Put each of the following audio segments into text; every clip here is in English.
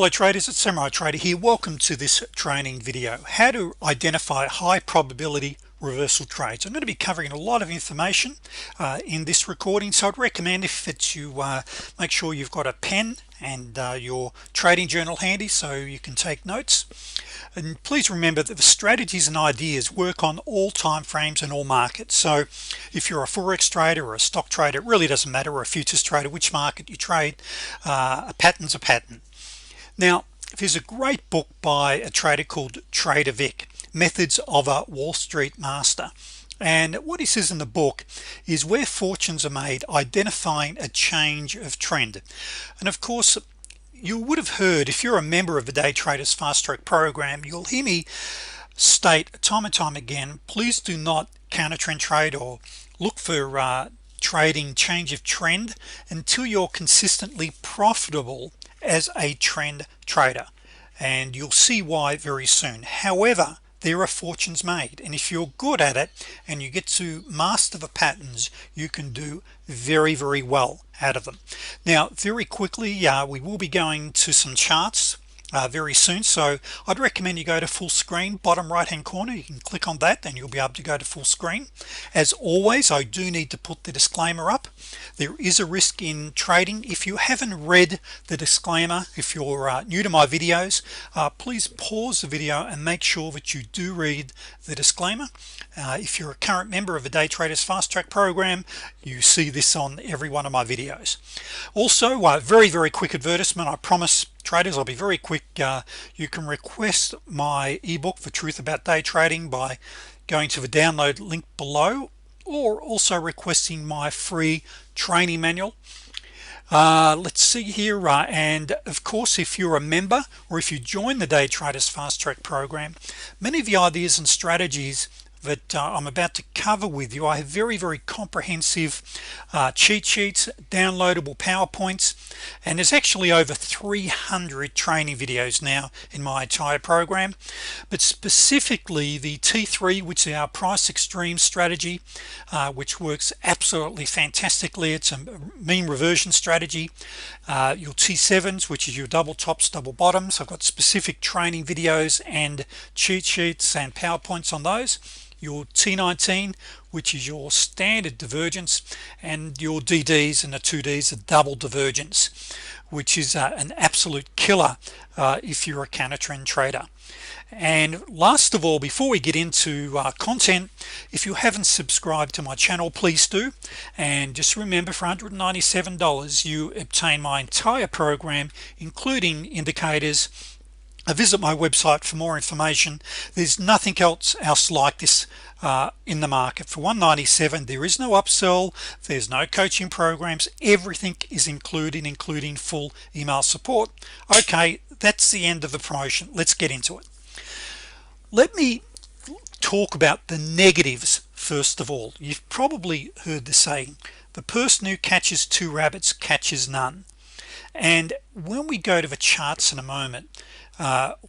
Hello traders, it's Samurai Trader here. Welcome to this training video, how to identify high probability reversal trades. I'm going to be covering a lot of information in this recording, so I'd recommend if it's you make sure you've got a pen and your trading journal handy so you can take notes. And please remember that the strategies and ideas work on all time frames and all markets. So if you're a Forex trader or a stock trader, it really doesn't matter, or a futures trader, which market you trade, a pattern's a pattern. Now, there's a great book by a trader called Trader Vic, Methods of a Wall Street Master, and what he says in the book is where fortunes are made identifying a change of trend. And of course, you would have heard, if you're a member of the Day Traders Fast Track program, you'll hear me state time and time again, please do not counter trend trade or look for trading change of trend until you're consistently profitable as a trend trader, and you'll see why very soon. However, there are fortunes made, and if you're good at it and you get to master the patterns, you can do very well out of them. Now, very quickly, we will be going to some charts very soon, so I'd recommend you go to full screen, bottom right hand corner. You can click on that and you'll be able to go to full screen. As always, I do need to put the disclaimer up. There is a risk in trading. If you haven't read the disclaimer, if you're new to my videos, please pause the video and make sure that you do read the disclaimer. If you're a current member of the Day Traders Fast Track program, you see this on every one of my videos. Also, very quick advertisement. I promise traders I'll be very quick. You can request my ebook, The Truth About Day Trading, by going to the download link below, or also requesting my free training manual. Let's see here, and of course, if you're a member or if you join the Day Traders Fast Track program, many of the ideas and strategies that I'm about to cover with you, I have very comprehensive cheat sheets, downloadable PowerPoints, and there's actually over 300 training videos now in my entire program. But specifically the T3, which is our price extreme strategy, which works absolutely fantastically. It's a mean reversion strategy. Your T7s, which is your double tops, double bottoms. I've got specific training videos and cheat sheets and PowerPoints on those. Your T19, which is your standard divergence, and your DDs and the 2Ds, a double divergence, which is an absolute killer if you're a counter trend trader. And last of all, before we get into content, if you haven't subscribed to my channel, please do. And just remember, for $197 you obtain my entire program, including indicators. Visit my website for more information. There's nothing else like this in the market. For $197, there is no upsell, there's no coaching programs, everything is included, including full email support. Okay, that's the end of the promotion. Let's get into it. Let me talk about the negatives first of all. You've probably heard the saying, the person who catches two rabbits catches none. And when we go to the charts in a moment,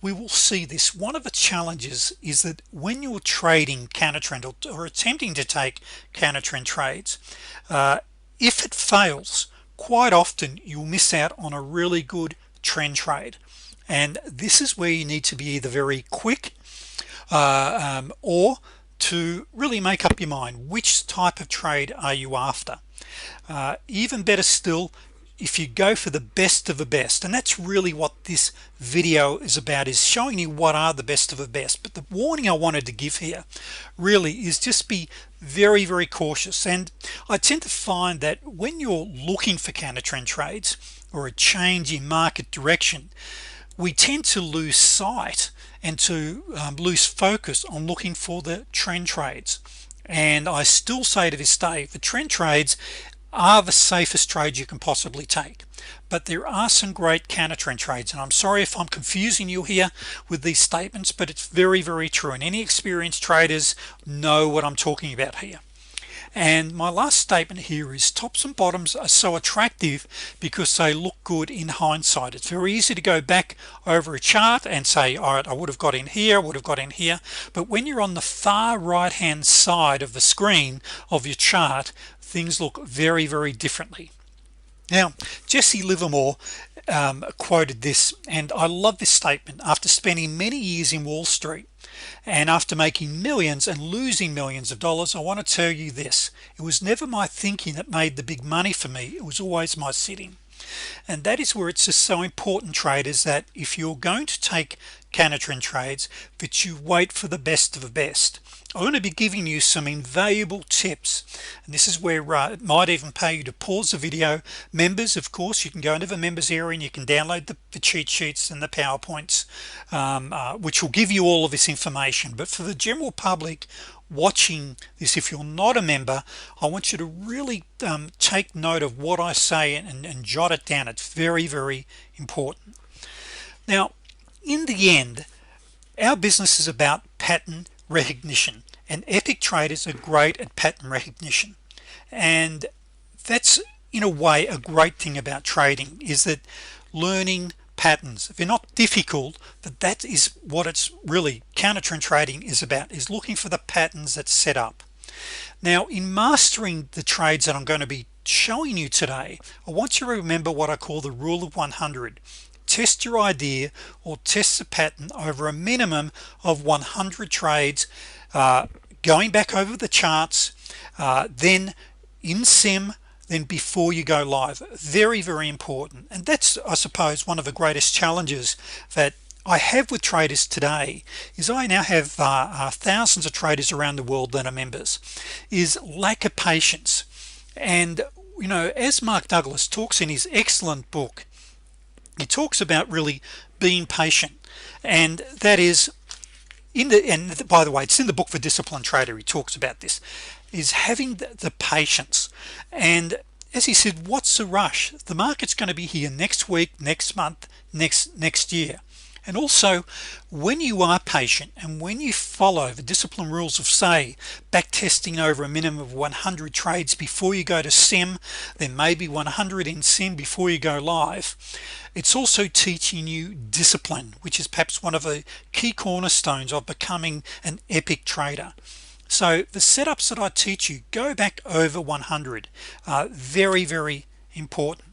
we will see this. One of the challenges is that when you're trading counter trend or attempting to take counter trend trades, if it fails, quite often you'll miss out on a really good trend trade. And this is where you need to be either very quick or to really make up your mind, which type of trade are you after. Even better still, if you go for the best of the best, and that's really what this video is about, is showing you what are the best of the best. But the warning I wanted to give here really is just be very cautious. And I tend to find that when you're looking for counter trend trades or a change in market direction, we tend to lose sight and to lose focus on looking for the trend trades. And I still say to this day, the trend trades are the safest trades you can possibly take, but there are some great counter trend trades. And I'm sorry if I'm confusing you here with these statements, but it's very true, and any experienced traders know what I'm talking about here. And my last statement here is tops and bottoms are so attractive because they look good in hindsight. It's very easy to go back over a chart and say, all right, I would have got in here, I would have got in here. But when you're on the far right hand side of the screen of your chart, things look very differently. Now, Jesse Livermore quoted this, and I love this statement. After spending many years in Wall Street and after making millions and losing millions of dollars, I want to tell you this: it was never my thinking that made the big money for me, it was always my sitting. And that is where it's just so important, traders, that if you're going to take counter trend trades, that you wait for the best of the best. I'm going to be giving you some invaluable tips, and this is where it might even pay you to pause the video. Members, of course, you can go into the members area and you can download the cheat sheets and the PowerPoints, which will give you all of this information. But for the general public watching this, if you're not a member, I want you to really take note of what I say and jot it down. It's very, very important. Now, in the end, our business is about pattern recognition, and epic traders are great at pattern recognition. And that's, in a way, a great thing about trading, is that learning patterns, if they're not difficult, but that is what it's really counter trend trading is about, is looking for the patterns that set up. Now, in mastering the trades that I'm going to be showing you today, I want you to remember what I call the rule of 100. Test your idea or test the pattern over a minimum of 100 trades, going back over the charts, then in sim, then before you go live. Very, very important. And that's, I suppose, one of the greatest challenges that I have with traders today, is I now have thousands of traders around the world that are members, is lack of patience. And you know, as Mark Douglas talks in his excellent book, he talks about really being patient, and that is and by the way, it's in the book for Disciplined Trader. He talks about this, is having the patience. And as he said, what's the rush? The market's going to be here next week, next month, next year. And also, when you are patient and when you follow the discipline rules of, say, back testing over a minimum of 100 trades before you go to sim, then maybe 100 in sim before you go live, it's also teaching you discipline, which is perhaps one of the key cornerstones of becoming an epic trader. So the setups that I teach you, go back over 100. Very, very important.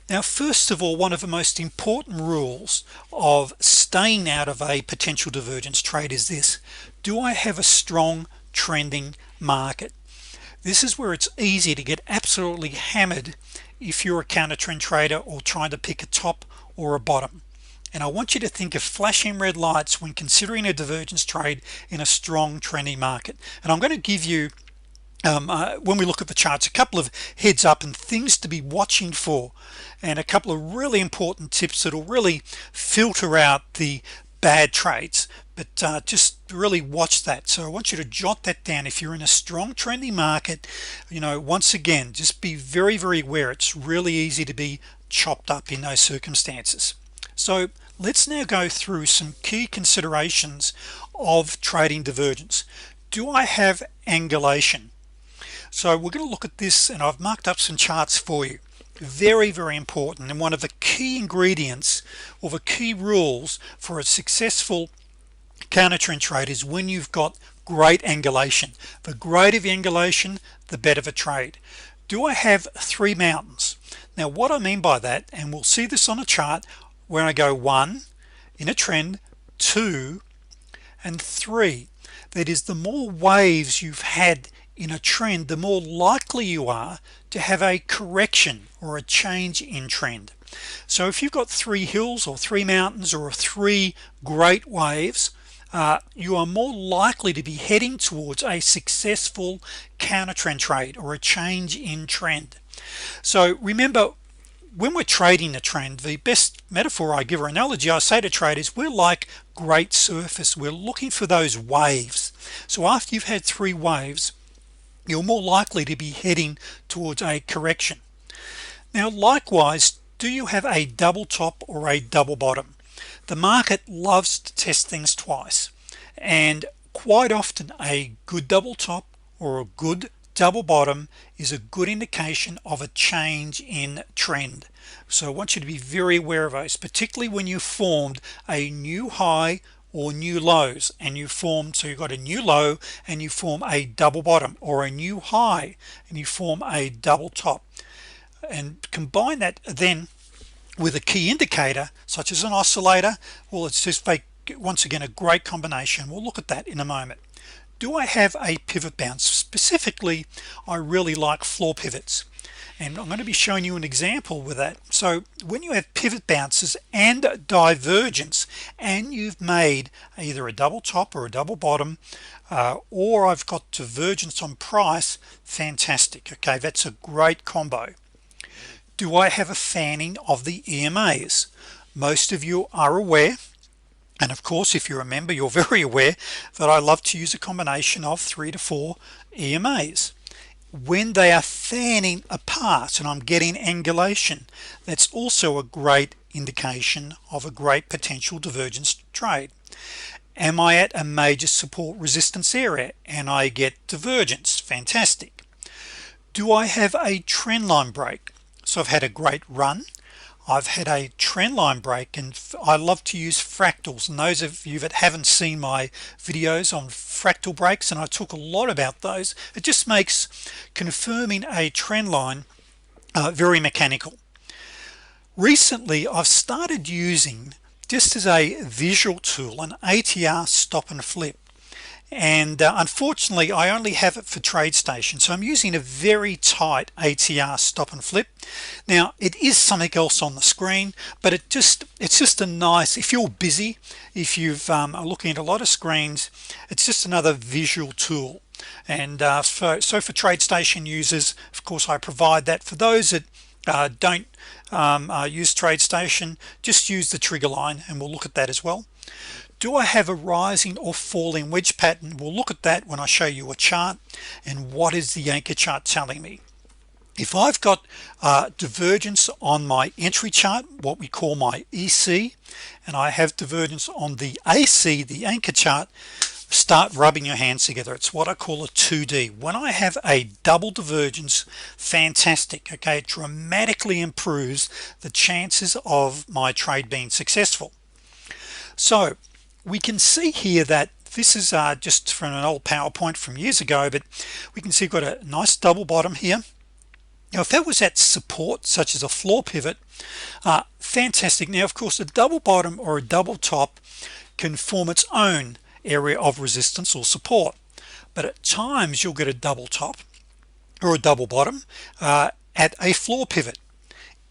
Now, first of all, one of the most important rules of staying out of a potential divergence trade is this: do I have a strong trending market? This is where it's easy to get absolutely hammered if you're a counter trend trader or trying to pick a top or a bottom. And I want you to think of flashing red lights when considering a divergence trade in a strong trending market. And I'm going to give you when we look at the charts, a couple of heads up and things to be watching for, and a couple of really important tips that will really filter out the bad trades. But just really watch that. So I want you to jot that down. If you're in a strong trending market, you know, once again, just be very, very aware. It's really easy to be chopped up in those circumstances. So let's now go through some key considerations of trading divergence. Do I have angulation? So we're going to look at this, and I've marked up some charts for you. Very, very important, and one of the key ingredients or the key rules for a successful counter trend trade is when you've got great angulation. The greater the angulation, the better the trade. Do I have three mountains? Now what I mean by that, and we'll see this on a chart, where I go 1 in a trend, 2 and 3, that is, the more waves you've had in a trend, the more likely you are to have a correction or a change in trend. So if you've got 3 hills or 3 mountains or 3 great waves, you are more likely to be heading towards a successful counter trend trade or a change in trend. So remember, when we're trading a trend, the best metaphor I give, or analogy I say to traders, we're like great surfers. We're looking for those waves. So after you've had 3 waves, you're more likely to be heading towards a correction. Now likewise, do you have a double top or a double bottom? The market loves to test things twice, and quite often a good double top or a good double bottom is a good indication of a change in trend. So I want you to be very aware of those, particularly when you formed a new high or new lows, and you form, so you've got a new low and you form a double bottom, or a new high and you form a double top. and combine that then with a key indicator such as an oscillator, well, it's just once again a great combination. We'll look at that in a moment. Do I have a pivot bounce? Specifically, I really like floor pivots, and I'm going to be showing you an example with that. So when you have pivot bounces and divergence, and you've made either a double top or a double bottom, or I've got divergence on price, fantastic. Okay, that's a great combo. Do I have a fanning of the EMAs? Most of you are aware, and of course if you're a member you're very aware that I love to use a combination of 3 to 4 EMAs. When they are fanning apart and I'm getting angulation, that's also a great indication of a great potential divergence trade. Am I at a major support resistance area and I get divergence? Fantastic. Do I have a trend line break? So I've had a great run, I've had a trend line break, and I love to use fractals, and those of you that haven't seen my videos on fractal breaks, and I talk a lot about those, it just makes confirming a trend line very mechanical. Recently I've started using, just as a visual tool, an ATR stop and flip, and unfortunately I only have it for TradeStation, so I'm using a very tight ATR stop and flip. Now it is something else on the screen, but it's just a nice, if you're busy, if you've are looking at a lot of screens, it's just another visual tool. And so for TradeStation users, of course I provide that. For those that don't use TradeStation, just use the trigger line, and we'll look at that as well. Do I have a rising or falling wedge pattern? We'll look at that when I show you a chart. And what is the anchor chart telling me? If I've got divergence on my entry chart, what we call my EC, and I have divergence on the AC, the anchor chart, start rubbing your hands together. It's what I call a 2D. When I have a double divergence, fantastic. Okay, it dramatically improves the chances of my trade being successful. So we can see here that this is just from an old PowerPoint from years ago, but we can see we've got a nice double bottom here. Now if that was at support, such as a floor pivot, fantastic. Now of course a double bottom or a double top can form its own area of resistance or support, but at times you'll get a double top or a double bottom at a floor pivot.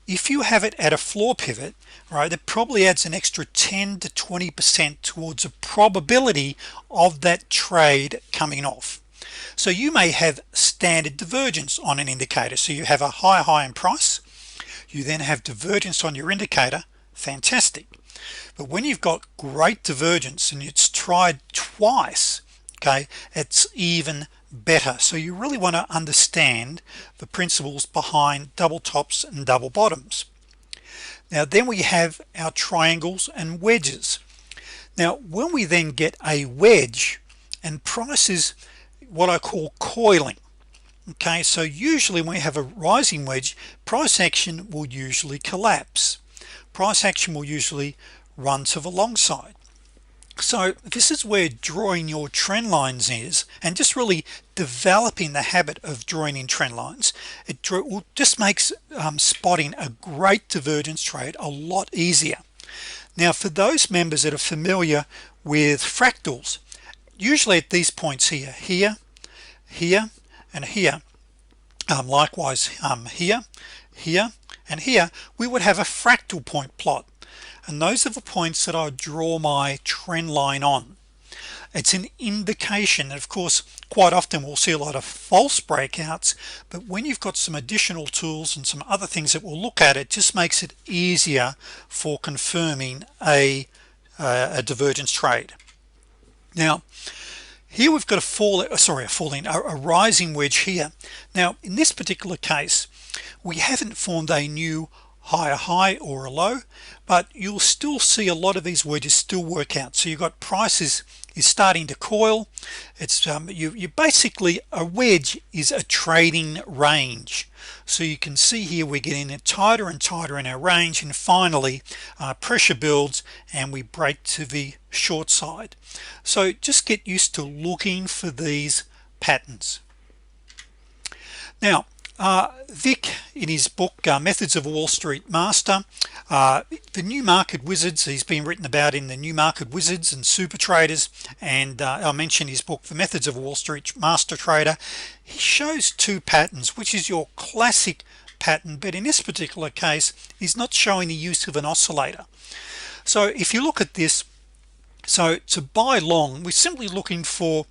If you have it at a floor pivot, right, that probably adds an extra 10 to 20% towards a probability of that trade coming off. So you may have standard divergence on an indicator, so you have a high in price, you then have divergence on your indicator, fantastic. But when you've got great divergence and it's tried twice, okay, it's even better. So you really want to understand the principles behind double tops and double bottoms. Now then we have our triangles and wedges. Now when we then get a wedge, and price is what I call coiling, okay, so usually when we have a rising wedge, price action will usually collapse, price action will usually run to the long side. So this is where drawing your trend lines is, and just really developing the habit of drawing in trend lines. It just makes spotting a great divergence trade a lot easier. Now for those members that are familiar with fractals, usually at these points here, here, and here, likewise here, and here, we would have a fractal point plot. And those are the points that I draw my trend line on. It's an indication, and of course quite often we'll see a lot of false breakouts, but when you've got some additional tools and some other things that we'll look at, it just makes it easier for confirming a divergence trade. Now here we've got a rising wedge here. Now in this particular case we haven't formed a new higher high or a low, but you'll still see a lot of these wedges still work out. So you've got prices is starting to coil. It's you basically, a wedge is a trading range. So you can see here we're getting it tighter and tighter in our range, and finally pressure builds and we break to the short side. So just get used to looking for these patterns. Now Vic, in his book Methods of a Wall Street Master, the new market wizards, he's been written about in the new market wizards and super traders, and I mentioned his book The Methods of a Wall Street Master Trader. He shows two patterns, which is your classic pattern, but in this particular case he's not showing the use of an oscillator. So if you look at this, so to buy long, we're simply looking for,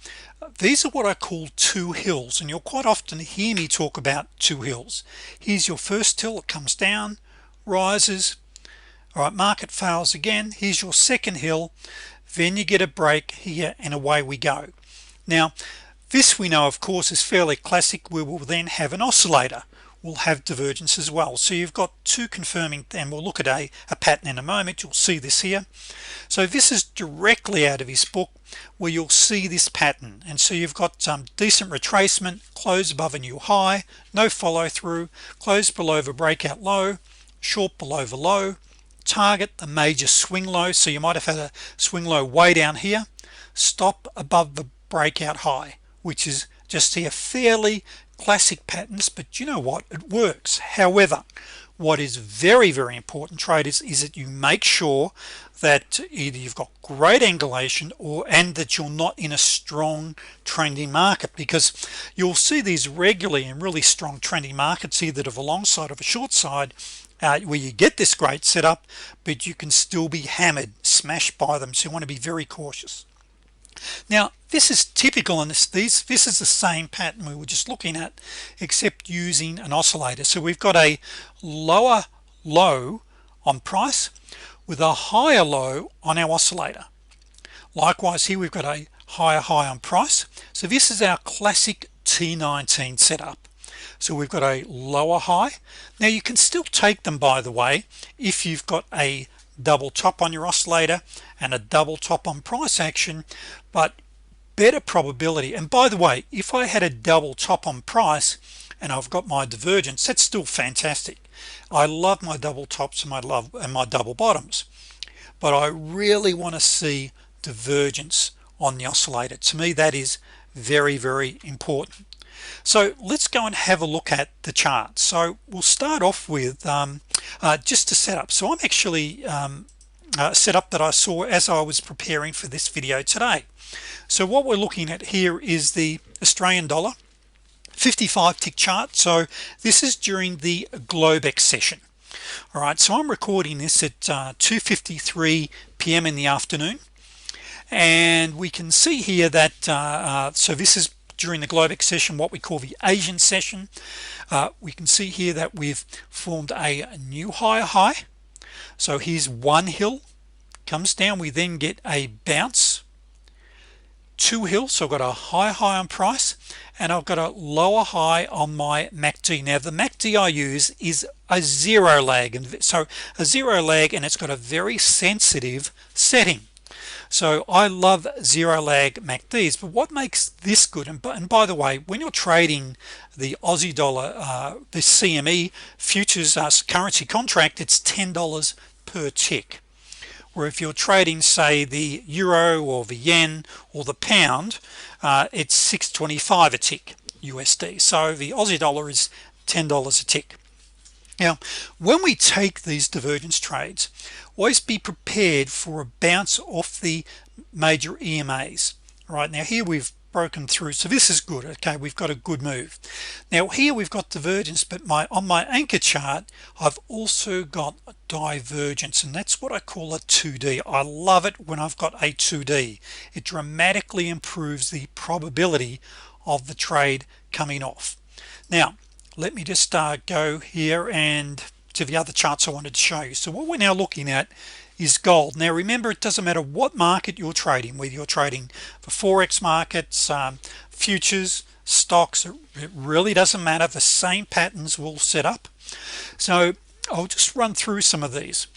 these are what I call two hills, and you'll quite often hear me talk about two hills. Here's your first hill, it comes down, rises, all right, market fails again. Here's your second hill, then you get a break here, and away we go. Now this, we know, of course, is fairly classic. We will then have an oscillator, we'll have divergence as well. So you've got two confirming, and we'll look at a pattern in a moment. You'll see this here. So this is directly out of his book, where you'll see this pattern. And so you've got some decent retracement, close above a new high, no follow through, close below the breakout low, short below the low, target the major swing low. So you might have had a swing low way down here, stop above the breakout high, which is just here. Fairly classic patterns, but you know what, it works. However, what is very, very important, traders, is that you make sure that either you've got great angulation and that you're not in a strong trending market, because you'll see these regularly in really strong trending markets, either to the long side or the short side, where you get this great setup, but you can still be hammered, smashed by them. So you want to be very cautious. Now this is typical, and this is the same pattern we were just looking at, except using an oscillator. So we've got a lower low on price with a higher low on our oscillator. Likewise here we've got a higher high on price. So this is our classic T19 setup. So we've got a lower high. Now you can still take them, by the way, if you've got a double top on your oscillator and a double top on price action, but better probability. And by the way, if I had a double top on price and I've got my divergence, that's still fantastic. I love my double tops and my double bottoms, but I really want to see divergence on the oscillator. To me, that is very, very important. So let's go and have a look at the chart. So we'll start off with just a setup. So I'm actually a setup that I saw as I was preparing for this video today. So what we're looking at here is the Australian dollar 55 tick chart. So this is during the Globex session. All right, so I'm recording this at 2:53 p.m. in the afternoon, and we can see here that so this is during the Globex session, what we call the Asian session. We can see here that we've formed a new higher high. So here's one hill, comes down, we then get a bounce, two hills. So I've got a higher high on price, and I've got a lower high on my MACD. Now the MACD I use is a zero lag, and so a zero lag, and it's got a very sensitive setting. So I love zero lag MACDs. But what makes this good, and by the way, when you're trading the Aussie dollar, the CME futures currency contract, it's $10 per tick, where if you're trading, say, the euro or the yen or the pound, it's $6.25 a tick USD. So the Aussie dollar is $10 a tick. Now when we take these divergence trades, always be prepared for a bounce off the major EMAs. All right, now here we've broken through, so this is good. Okay, we've got a good move. Now here we've got divergence, but on my anchor chart I've also got divergence, and that's what I call a 2D. I love it when I've got a 2D. It dramatically improves the probability of the trade coming off. Now let me just go here and to the other charts I wanted to show you. So what we're now looking at is gold. Now remember, it doesn't matter what market you're trading, whether you're trading for Forex markets, futures, stocks, it really doesn't matter. The same patterns will set up. So I'll just run through some of these.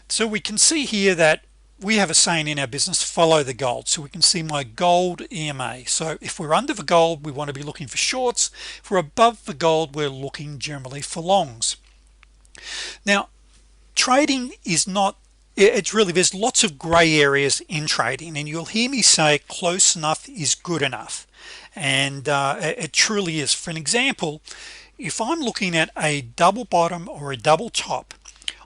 So we can see here that we have a saying in our business, follow the gold. So we can see my gold EMA. So if we're under the gold, we want to be looking for shorts. If we're above the gold, we're looking generally for longs. Now trading is not, it's really, there's lots of gray areas in trading, and you'll hear me say close enough is good enough, and it truly is. For an example, if I'm looking at a double bottom or a double top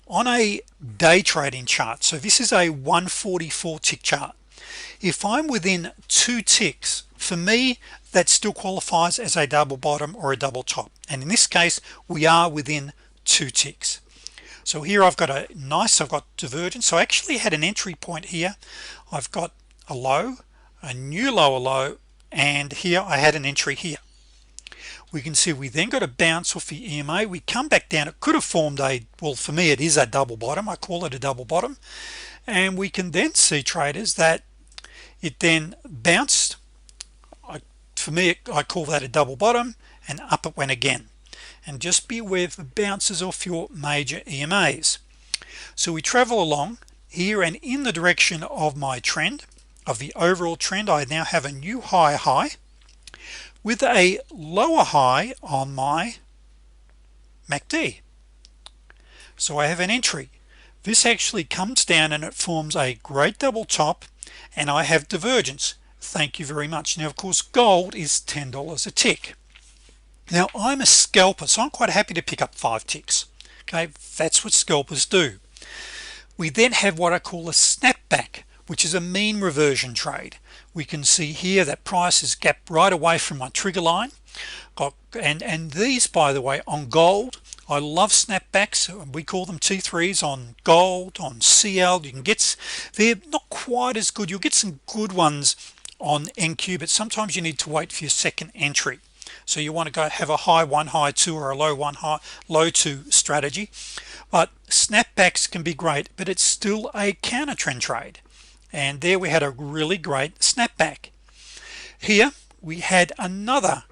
on a day trading chart, so this is a 144 tick chart, if I'm within 2 ticks, for me that still qualifies as a double bottom or a double top, and in this case we are within 2 ticks. So here I've got I've got divergence. So I actually had an entry point here. I've got a low, a new lower low, and here I had an entry here. We can see we then got a bounce off the EMA. We come back down. It could have formed well, for me it is a double bottom. I call it a double bottom, and we can then see, traders, that it then bounced. For me, I call that a double bottom, and up it went again. And just be aware of the bounces off your major EMAs. So we travel along here, and in the direction of my trend, of the overall trend, I now have a new high with a lower high on my MACD. So I have an entry. This actually comes down and it forms a great double top, and I have divergence. Thank you very much. Now of course gold is $10 a tick. Now I'm a scalper, so I'm quite happy to pick up 5 ticks. Okay, that's what scalpers do. We then have what I call a snapback, which is a mean reversion trade. We can see here that price is gapped right away from my trigger line. And these, by the way, on gold, I love snapbacks. We call them T3s on gold, on CL. You can get, they're not quite as good. You'll get some good ones on NQ, but sometimes you need to wait for your second entry. So you want to go have a high 1 high 2 or a low 1 high low 2 strategy. But snapbacks can be great, but it's still a counter trend trade, and there we had a really great snapback. Here we had another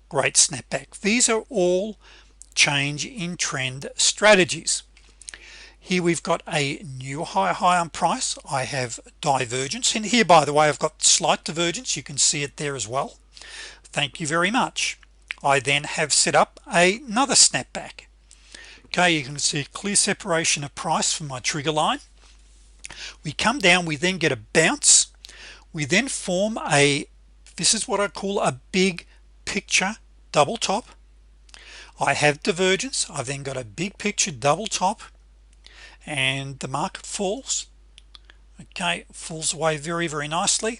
great snapback. These are all change in trend strategies. Here we've got a new high on price. I have divergence, and here, by the way, I've got slight divergence. You can see it there as well. Thank you very much. I then have set up another snapback. Okay, you can see clear separation of price from my trigger line. We come down, we then get a bounce. We then form this is what I call a big picture double top. I have divergence. I've then got a big picture double top, and the market falls. Okay, falls away very nicely.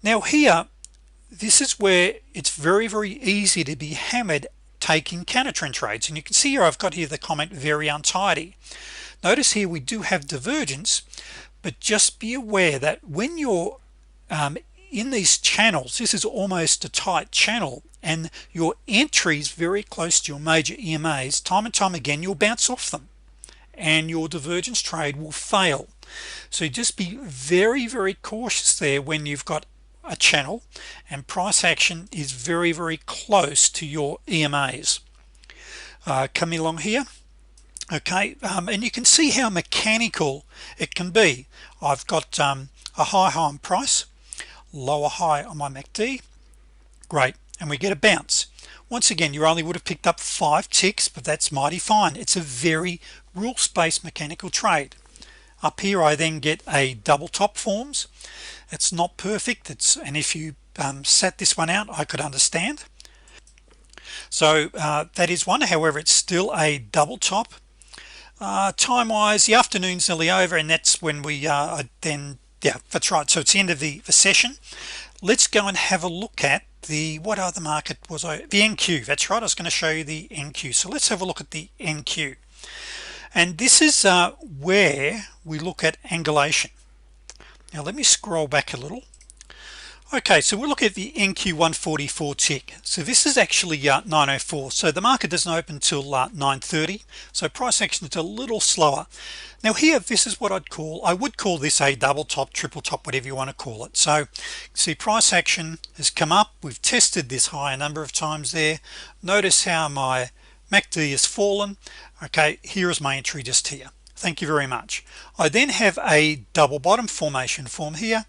Now here, this is where it's very easy to be hammered taking counter trend trades, and you can see here I've got here the comment very untidy. Notice here we do have divergence, but just be aware that when you're in these channels, this is almost a tight channel, and your entries very close to your major EMAs, time and time again you'll bounce off them and your divergence trade will fail. So just be very cautious there when you've got a channel and price action is very close to your EMAs. Coming along here, okay, and you can see how mechanical it can be. I've got a high on price, lower high on my MACD, great, and we get a bounce. Once again, you only would have picked up 5 ticks, but that's mighty fine. It's a very rules-based mechanical trade. Up here I then get a double top forms. It's not perfect, and if you set this one out I could understand. So that is one. However, it's still a double top. Time wise, the afternoon's nearly over, and that's when we then, yeah, that's right, so it's the end of the session. Let's go and have a look at what other market was the NQ. That's right, I was going to show you the NQ. So let's have a look at the NQ, and this is where we look at angulation. Now let me scroll back a little. Okay, so we'll look at the NQ 144 tick. So this is actually 904, so the market doesn't open till 9:30, so price action is a little slower. Now here, this is what I would call this a double top, triple top, whatever you want to call it. So see, price action has come up. We've tested this high a number of times there. Notice how my MACD has fallen. Okay, here is my entry just here. Thank you very much. I then have a double bottom formation form here.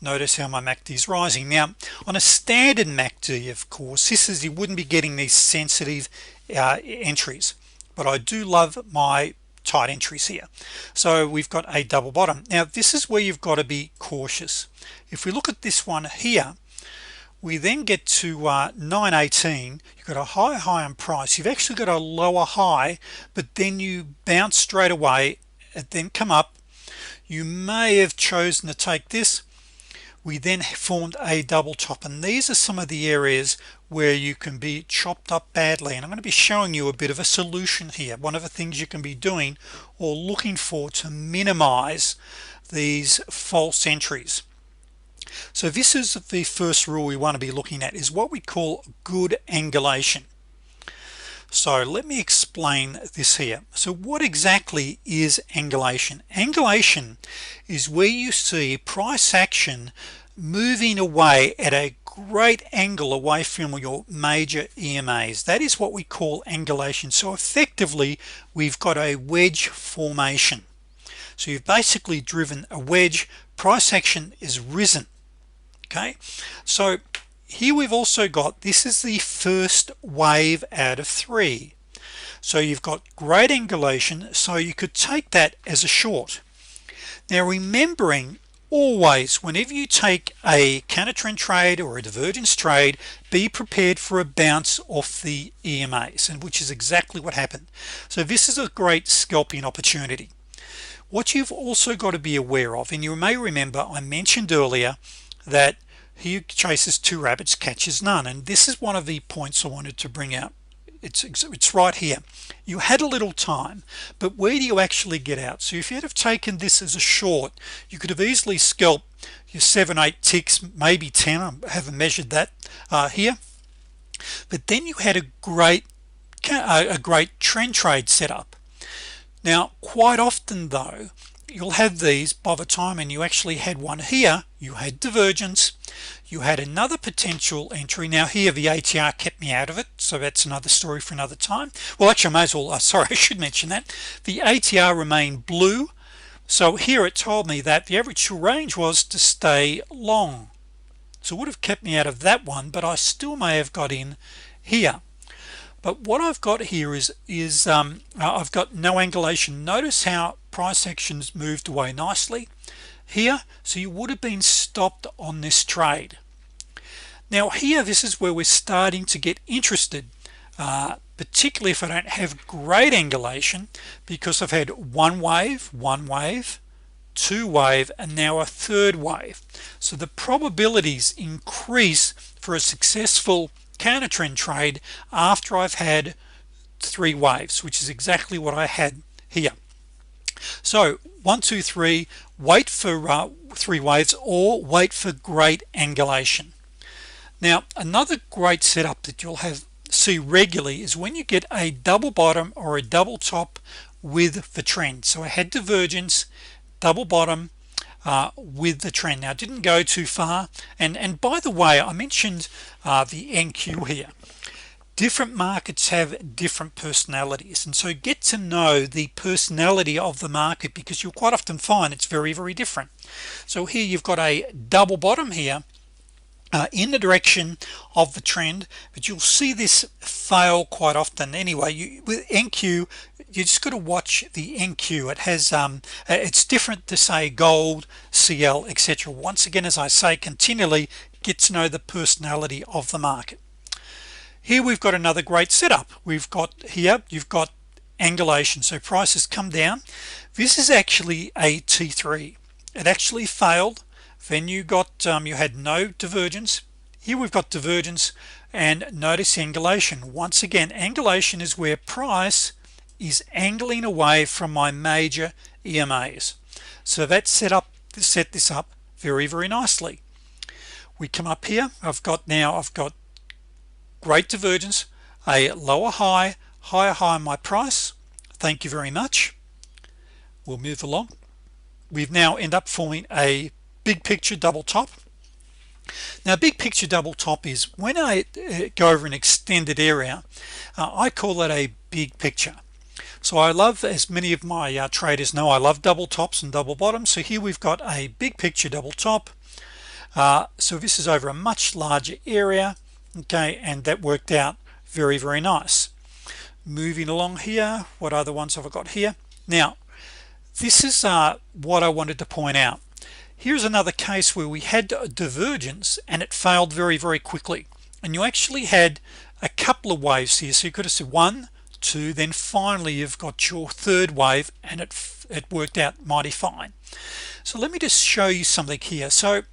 Notice how my MACD is rising. Now on a standard MACD, of course, you wouldn't be getting these sensitive entries, but I do love my tight entries here. So we've got a double bottom. Now this is where you've got to be cautious. If we look at this one here, We then get to 918. You've got a high on price. You've actually got a lower high, but then you bounce straight away and then come up. You may have chosen to take this. We then formed a double top, and these are some of the areas where you can be chopped up badly, and I'm going to be showing you a bit of a solution here. One of the things you can be doing or looking for to minimize these false entries. So this is the first rule we want to be looking at, is what we call good angulation. So let me explain this here. So what exactly is angulation? Angulation is where you see price action moving away at a great angle away from your major EMAs. That is what we call angulation. So effectively we've got a wedge formation. So you've basically driven a wedge, price action is risen. Okay, so here we've also got, this is the first wave out of 3. So you've got great angulation, so you could take that as a short. Now remembering, always whenever you take a counter trend trade or a divergence trade, be prepared for a bounce off the EMAs, and which is exactly what happened. So this is a great scalping opportunity. What you've also got to be aware of, and you may remember I mentioned earlier that he who chases 2 rabbits catches none, and this is one of the points I wanted to bring out. It's right here. You had a little time, but where do you actually get out? So if you had have taken this as a short, you could have easily scalped your 7-8 ticks, maybe 10. I haven't measured that here, but then you had a great trend trade setup. Now quite often though, you'll have these by the time, and you actually had one here, you had divergence, you had another potential entry. Now here the ATR kept me out of it, so that's another story for another time. Well actually I may as well, sorry, I should mention that the ATR remained blue, so here it told me that the average true range was to stay long, so it would have kept me out of that one, but I still may have got in here. But what I've got here is I've got no angulation. Notice how price actions moved away nicely here, so you would have been stopped on this trade. Now here, this is where we're starting to get interested, particularly if I don't have great angulation, because I've had one wave, 2 wave, and now a 3rd wave. So the probabilities increase for a successful counter trend trade after I've had 3 waves, which is exactly what I had here. So 1 2 3, wait for 3 waves, or wait for great angulation. Now another great setup that you'll see regularly is when you get a double bottom or a double top with the trend. So I had divergence, double bottom with the trend. Now it didn't go too far, and by the way, I mentioned the NQ here. Different markets have different personalities, and so get to know the personality of the market, because you'll quite often find it's very different. So here you've got a double bottom here in the direction of the trend, but you'll see this fail quite often anyway. With NQ, you just got to watch the NQ. It has it's different to say gold, CL, etc. Once again, as I say continually, get to know the personality of the market. Here we've got another great setup. We've got here, you've got angulation, so prices come down. This is actually a T3. It actually failed. Then you got you had no divergence. Here we've got divergence, and notice angulation. Once again, angulation is where price is angling away from my major EMAs. So that set this up very nicely. We come up here. I've got great divergence, a lower high, higher high on my price. Thank you very much. We'll move along. We've now end up forming a big picture double top. Now big picture double top is when I go over an extended area, I call that a big picture. So I love, as many of my traders know, I love double tops and double bottoms. So here we've got a big picture double top. So this is over a much larger area, okay, and that worked out very nice. Moving along here, what other ones have I got here? Now this is what I wanted to point out. here's another case where we had a divergence and it failed very quickly, and you actually had a couple of waves here. So you could have said 1, 2, then finally you've got your third wave, and it worked out mighty fine. So let me just show you something here. So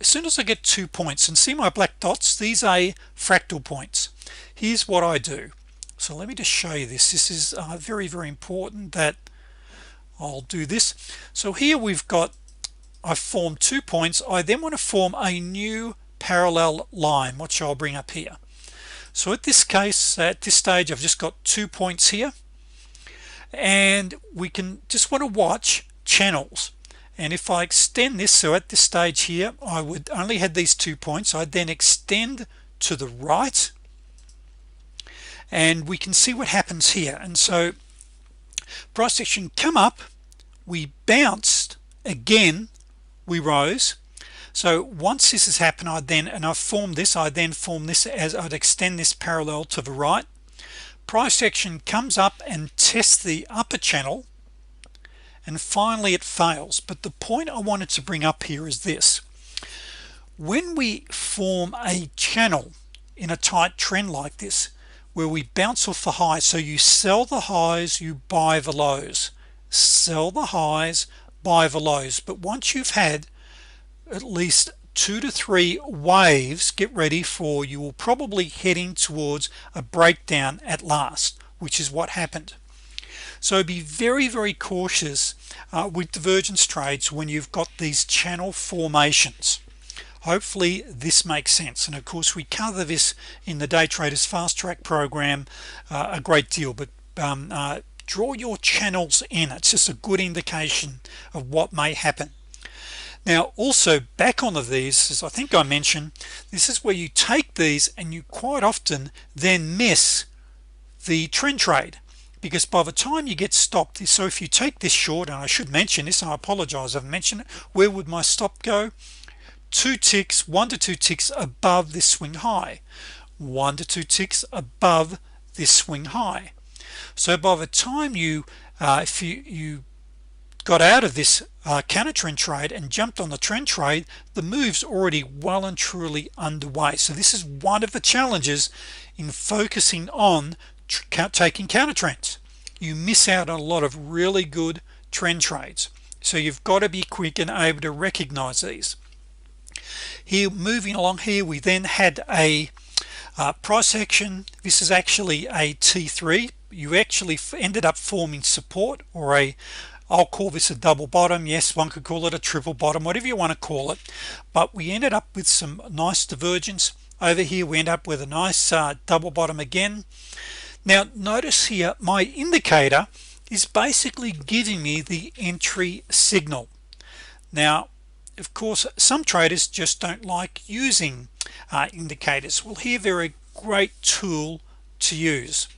as soon as I get 2 points, and see my black dots, these are fractal points. Here's what I do. So let me just show you this. This is very important that I'll do this. So here we've got, I've formed 2 points. I then want to form a new parallel line, which I'll bring up here. So at this case, at this stage, I've just got 2 points here, and we can just want to watch channels. And if I extend this, so at this stage here I would only had these 2 points. I'd then extend to the right, and we can see what happens here. And so price action come up, we bounced again, we rose. So once this has happened, I've formed this, I then form this as I'd extend this parallel to the right. Price action comes up and tests the upper channel, and finally it fails. But the point I wanted to bring up here is this: when we form a channel in a tight trend like this, where we bounce off the highs, so you sell the highs, you buy the lows, sell the highs, buy the lows. But once you've had at least 2 to 3 waves, get ready for, you will probably heading towards a breakdown at last, which is what happened. So be very cautious with divergence trades when you've got these channel formations. Hopefully this makes sense, and of course we cover this in the Day Traders Fast Track program a great deal. But draw your channels in. It's just a good indication of what may happen. Now also back onto these, as I think I mentioned, this is where you take these and you quite often then miss the trend trade, because by the time you get stopped, so if you take this short, and I should mention this, I apologize, I've mentioned it, where would my stop go? 2 ticks, 1 to 2 ticks above this swing high, 1 to 2 ticks above this swing high. So by the time you if you got out of this counter trend trade and jumped on the trend trade, the move's already well and truly underway. So this is one of the challenges in focusing on taking counter trends. You miss out on a lot of really good trend trades, so you've got to be quick and able to recognize these. Here, moving along here, we then had a price action. This is actually a T3. You actually ended up forming support, or I'll call this a double bottom. Yes, one could call it a triple bottom, whatever you want to call it. But we ended up with some nice divergence over here. We end up with a nice double bottom again. Now notice here my indicator is basically giving me the entry signal. Now of course some traders just don't like using indicators. Well, here they're a great tool to use.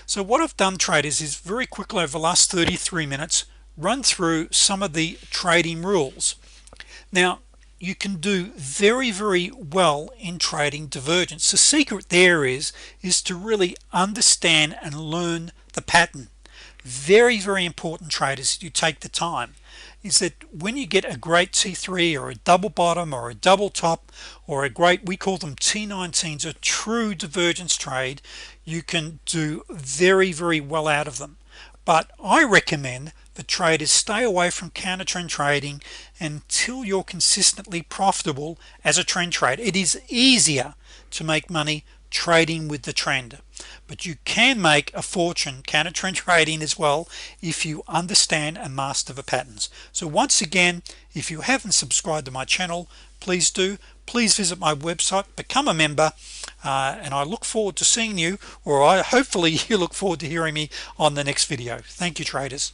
So what I've done, traders, is very quickly over the last 33 minutes run through some of the trading rules. Now you can do very well in trading divergence. The secret there is to really understand and learn the pattern. Very important, traders, you take the time, is that when you get a great T3 or a double bottom or a double top or a great, we call them T19s, a true divergence trade, you can do very well out of them. But I recommend the traders stay away from counter trend trading until you're consistently profitable as a trend trader. It is easier to make money trading with the trend, but you can make a fortune counter trend trading as well if you understand and master the patterns. So once again, if you haven't subscribed to my channel, please do. Please visit my website, become a member, and I look forward to seeing you, or hopefully you look forward to hearing me on the next video. Thank you, traders.